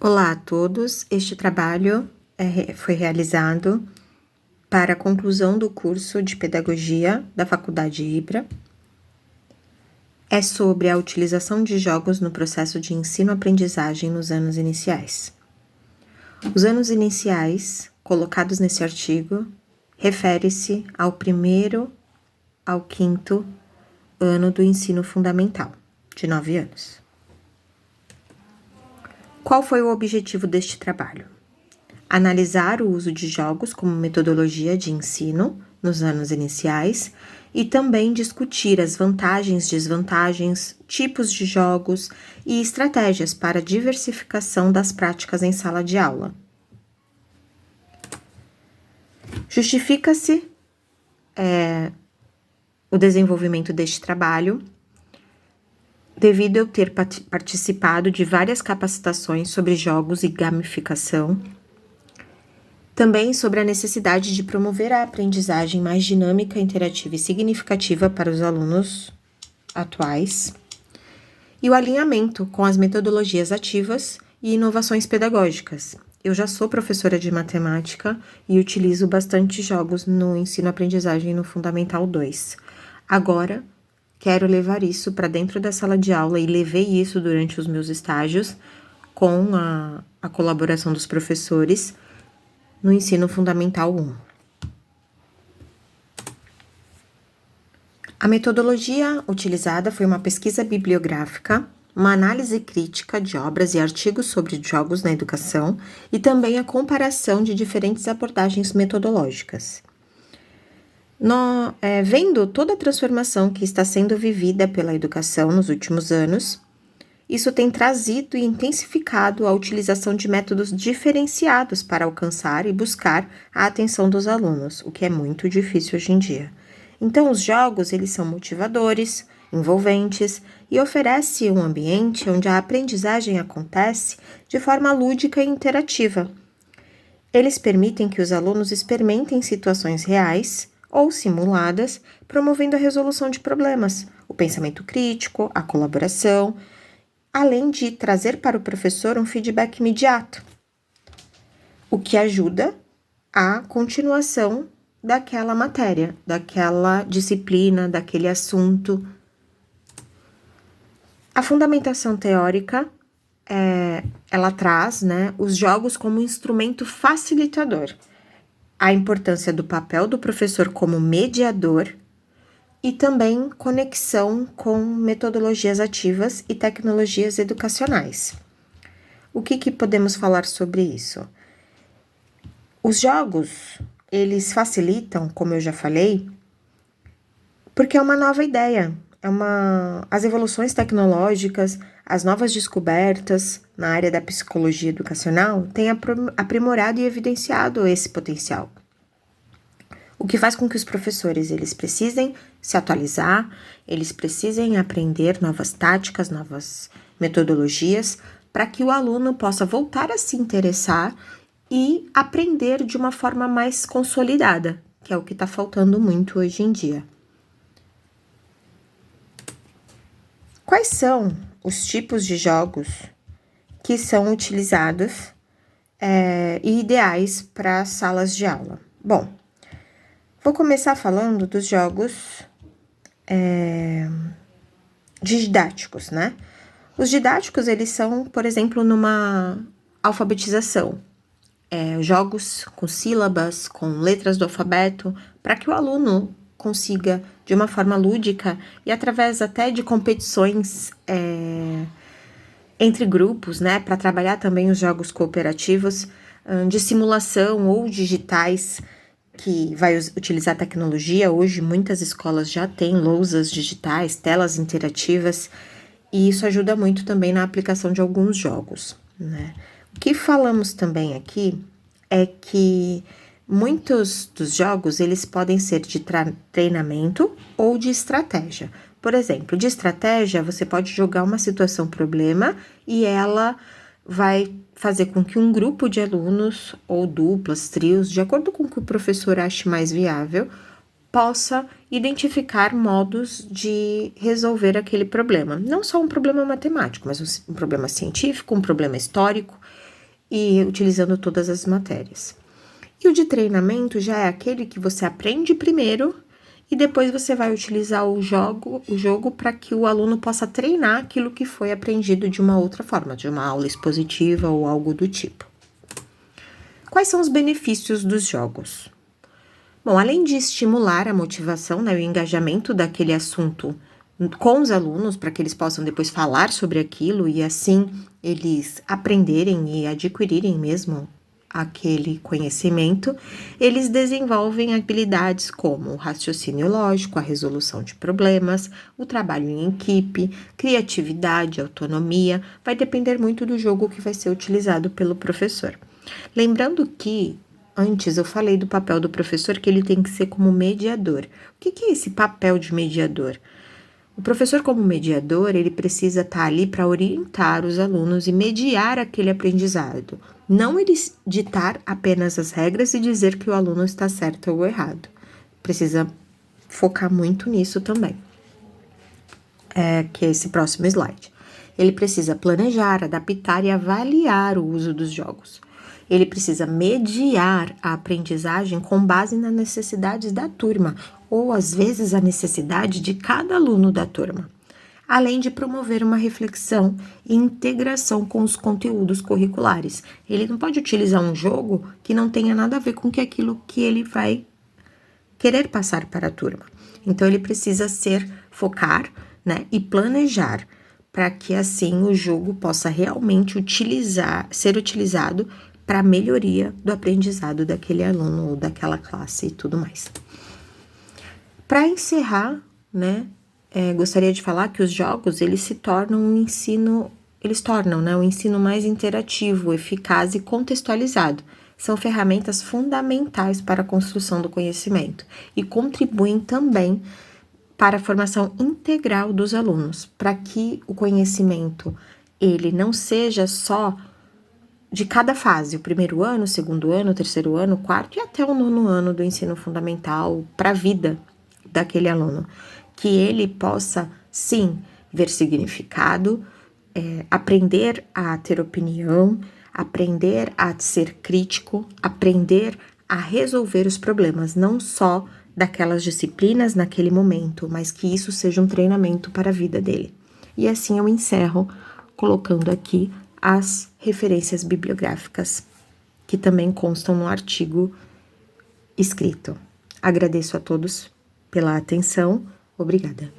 Olá a todos, este trabalho foi realizado para a conclusão do curso de Pedagogia da Faculdade Ibra. É sobre a utilização de jogos no processo de ensino-aprendizagem nos anos iniciais. Os anos iniciais, colocados nesse artigo, refere-se ao 1º ao 5º ano do ensino fundamental, de 9 anos. Qual foi o objetivo deste trabalho? Analisar o uso de jogos como metodologia de ensino nos anos iniciais e também discutir as vantagens, desvantagens, tipos de jogos e estratégias para a diversificação das práticas em sala de aula. Justifica-se o desenvolvimento deste trabalho devido a eu ter participado de várias capacitações sobre jogos e gamificação, também sobre a necessidade de promover a aprendizagem mais dinâmica, interativa e significativa para os alunos atuais, e o alinhamento com as metodologias ativas e inovações pedagógicas. Eu já sou professora de matemática e utilizo bastante jogos no ensino-aprendizagem no Fundamental 2. Agora, quero levar isso para dentro da sala de aula e levei isso durante os meus estágios com a colaboração dos professores no ensino fundamental 1. A metodologia utilizada foi uma pesquisa bibliográfica, uma análise crítica de obras e artigos sobre jogos na educação e também a comparação de diferentes abordagens metodológicas. Vendo toda a transformação que está sendo vivida pela educação nos últimos anos, isso tem trazido e intensificado a utilização de métodos diferenciados para alcançar e buscar a atenção dos alunos, o que é muito difícil hoje em dia. Então, os jogos, eles são motivadores, envolventes e oferecem um ambiente onde a aprendizagem acontece de forma lúdica e interativa. Eles permitem que os alunos experimentem situações reais ou simuladas, promovendo a resolução de problemas, o pensamento crítico, a colaboração, além de trazer para o professor um feedback imediato, o que ajuda a continuação daquela matéria, daquela disciplina, daquele assunto. A fundamentação teórica, ela traz, os jogos como instrumento facilitador, a importância do papel do professor como mediador e também conexão com metodologias ativas e tecnologias educacionais. O que podemos falar sobre isso? Os jogos, eles facilitam, como eu já falei, porque é uma nova ideia, as evoluções tecnológicas, as novas descobertas na área da psicologia educacional têm aprimorado e evidenciado esse potencial. O que faz com que os professores eles precisem se atualizar, eles precisem aprender novas táticas, novas metodologias, para que o aluno possa voltar a se interessar e aprender de uma forma mais consolidada, que é o que está faltando muito hoje em dia. Quais são os tipos de jogos que são utilizados e ideais para salas de aula? Bom, vou começar falando dos jogos didáticos, Os didáticos, eles são, por exemplo, numa alfabetização. Jogos com sílabas, com letras do alfabeto, para que o aluno consiga, de uma forma lúdica e através até de competições entre grupos, para trabalhar também os jogos cooperativos de simulação ou digitais, que vai utilizar tecnologia. Hoje, muitas escolas já têm lousas digitais, telas interativas, e isso ajuda muito também na aplicação de alguns jogos, O que falamos também aqui é que muitos dos jogos, eles podem ser de treinamento ou de estratégia. Por exemplo, de estratégia, você pode jogar uma situação problema e ela vai fazer com que um grupo de alunos, ou duplas, trios, de acordo com o que o professor ache mais viável, possa identificar modos de resolver aquele problema. Não só um problema matemático, mas um problema científico, um problema histórico. e utilizando todas as matérias. E o de treinamento já é aquele que você aprende primeiro e depois você vai utilizar o jogo para que o aluno possa treinar aquilo que foi aprendido de uma outra forma, de uma aula expositiva ou algo do tipo. Quais são os benefícios dos jogos? Bom, além de estimular a motivação, né, o engajamento daquele assunto com os alunos, para que eles possam depois falar sobre aquilo e assim eles aprenderem e adquirirem mesmo aquele conhecimento, eles desenvolvem habilidades como o raciocínio lógico, a resolução de problemas, o trabalho em equipe, criatividade, autonomia, vai depender muito do jogo que vai ser utilizado pelo professor. Lembrando que antes eu falei do papel do professor, que ele tem que ser como mediador. O que é esse papel de mediador? O professor, como mediador, ele precisa estar ali para orientar os alunos e mediar aquele aprendizado. Não ele ditar apenas as regras e dizer que o aluno está certo ou errado. Precisa focar muito nisso também. Que é esse próximo slide. Ele precisa planejar, adaptar e avaliar o uso dos jogos. Ele precisa mediar a aprendizagem com base nas necessidades da turma, ou às vezes a necessidade de cada aluno da turma, além de promover uma reflexão e integração com os conteúdos curriculares. Ele não pode utilizar um jogo que não tenha nada a ver com aquilo que ele vai querer passar para a turma. Então, ele precisa focar, né, e planejar para que assim o jogo possa realmente ser utilizado para a melhoria do aprendizado daquele aluno ou daquela classe e tudo mais. Para encerrar, né, gostaria de falar que os jogos, eles tornam o ensino mais interativo, eficaz e contextualizado. São ferramentas fundamentais para a construção do conhecimento e contribuem também para a formação integral dos alunos, para que o conhecimento ele não seja só de cada fase, o primeiro ano, o segundo ano, o terceiro ano, o quarto e até o nono ano do ensino fundamental para a vida daquele aluno. Que ele possa, sim, ver significado, aprender a ter opinião, aprender a ser crítico, aprender a resolver os problemas, não só daquelas disciplinas naquele momento, mas que isso seja um treinamento para a vida dele. E assim eu encerro colocando aqui as referências bibliográficas que também constam no artigo escrito. Agradeço a todos pela atenção. Obrigada.